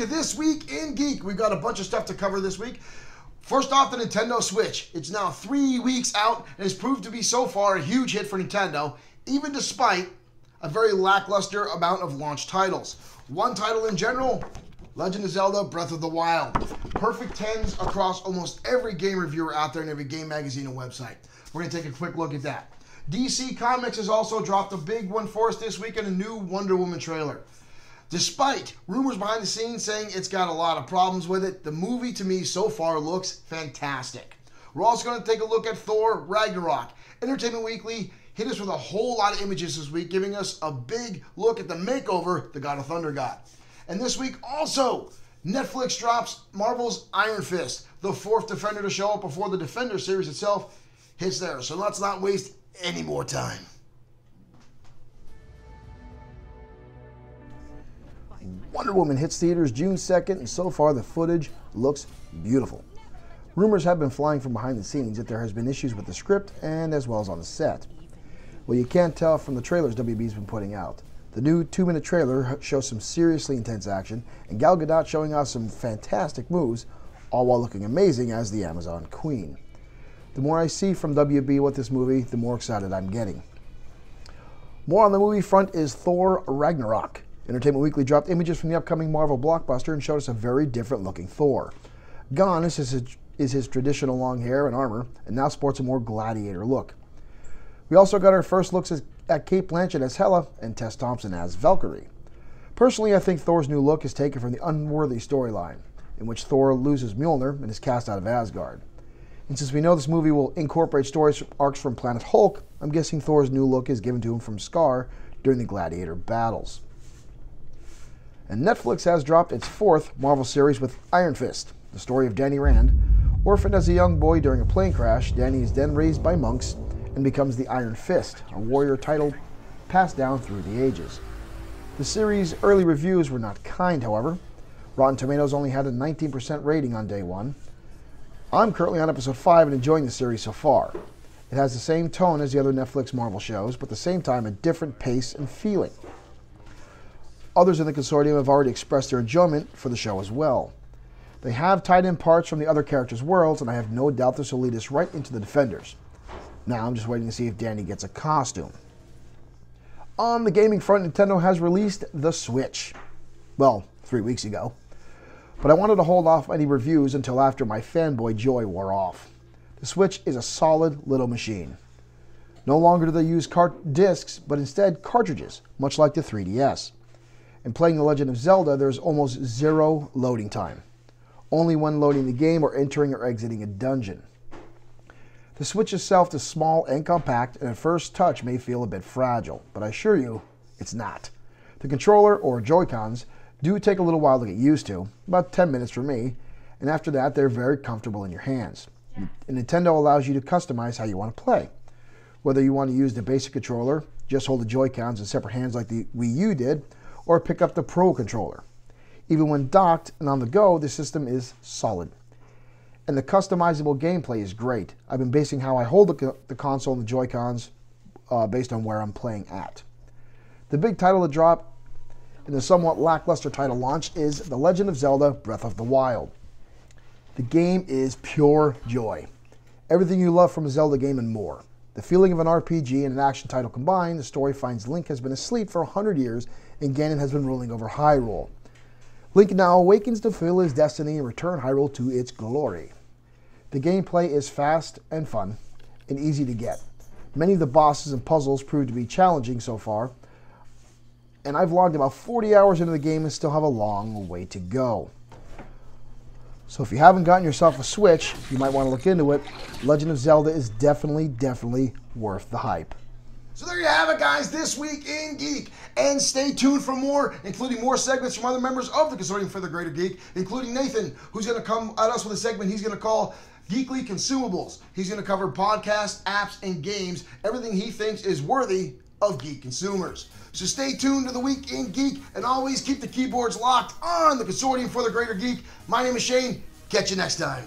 to This Week in Geek. We've got a bunch of stuff to cover this week. First off, the Nintendo Switch. It's now 3 weeks out and has proved to be so far a huge hit for Nintendo, even despite a very lackluster amount of launch titles. One title in general, Legend of Zelda Breath of the Wild. Perfect 10s across almost every game reviewer out there and every game magazine and website. We're going to take a quick look at that. DC Comics has also dropped a big one for us this week in a new Wonder Woman trailer. Despite rumors behind the scenes saying it's got a lot of problems with it, the movie to me so far looks fantastic. We're also going to take a look at Thor Ragnarok. Entertainment Weekly hit us with a whole lot of images this week, giving us a big look at the makeover the God of Thunder got. And this week also, Netflix drops Marvel's Iron Fist, the fourth Defender to show up before the Defender series itself hits there. So let's not waste any more time. Wonder Woman hits theaters June 2nd, and so far the footage looks beautiful. Rumors have been flying from behind the scenes that there has been issues with the script and as well as on the set. Well, you can't tell from the trailers WB's been putting out. The new 2-minute trailer shows some seriously intense action, and Gal Gadot showing off some fantastic moves, all while looking amazing as the Amazon Queen. The more I see from WB with this movie, the more excited I'm getting. More on the movie front is Thor Ragnarok. Entertainment Weekly dropped images from the upcoming Marvel blockbuster and showed us a very different looking Thor. Gone is his traditional long hair and armor, and now sports a more gladiator look. We also got our first looks at Kate Blanchett as Hela and Tess Thompson as Valkyrie. Personally, I think Thor's new look is taken from the Unworthy storyline, in which Thor loses Mjolnir and is cast out of Asgard. And since we know this movie will incorporate story arcs from Planet Hulk, I'm guessing Thor's new look is given to him from Scar during the gladiator battles. And Netflix has dropped its fourth Marvel series with Iron Fist, the story of Danny Rand. Orphaned as a young boy during a plane crash, Danny is then raised by monks and becomes the Iron Fist, a warrior title passed down through the ages. The series' early reviews were not kind, however. Rotten Tomatoes only had a 19% rating on day one. I'm currently on episode 5 and enjoying the series so far. It has the same tone as the other Netflix Marvel shows, but at the same time a different pace and feeling. Others in the consortium have already expressed their enjoyment for the show as well. They have tied in parts from the other characters' worlds, and I have no doubt this will lead us right into the Defenders. Now I'm just waiting to see if Danny gets a costume. On the gaming front, Nintendo has released the Switch. Well, 3 weeks ago. But I wanted to hold off any reviews until after my fanboy joy wore off. The Switch is a solid little machine. No longer do they use discs, but instead cartridges, much like the 3DS. In playing The Legend of Zelda, there's almost zero loading time. Only when loading the game or entering or exiting a dungeon. The Switch itself is small and compact, and at first touch may feel a bit fragile, but I assure you, it's not. The controller, or Joy-Cons, do take a little while to get used to, about 10 minutes for me, and after that they're very comfortable in your hands. And Nintendo allows you to customize how you want to play. Whether you want to use the basic controller, just hold the Joy-Cons in separate hands like the Wii U did, or pick up the Pro controller. Even when docked and on the go, the system is solid. And the customizable gameplay is great. I've been basing how I hold the console and the Joy-Cons based on where I'm playing at. The big title to drop in the somewhat lackluster title launch is The Legend of Zelda Breath of the Wild. The game is pure joy. Everything you love from a Zelda game and more. The feeling of an RPG and an action title combined, the story finds Link has been asleep for 100 years and Ganon has been ruling over Hyrule. Link now awakens to fulfill his destiny and return Hyrule to its glory. The gameplay is fast and fun and easy to get. Many of the bosses and puzzles prove to be challenging so far, and I've logged about 40 hours into the game and still have a long way to go. So if you haven't gotten yourself a Switch, you might want to look into it. Legend of Zelda is definitely worth the hype. So there you have it, guys, This Week in Geek. And stay tuned for more, including more segments from other members of the Consortium for the Greater Geek, including Nathan, who's going to come at us with a segment he's going to call Geekly Consumables. He's going to cover podcasts, apps, and games, everything he thinks is worthy of geek consumers. So stay tuned to the Week in Geek, and always keep the keyboards locked on the Consortium for the Greater Geek. My name is Shane. Catch you next time.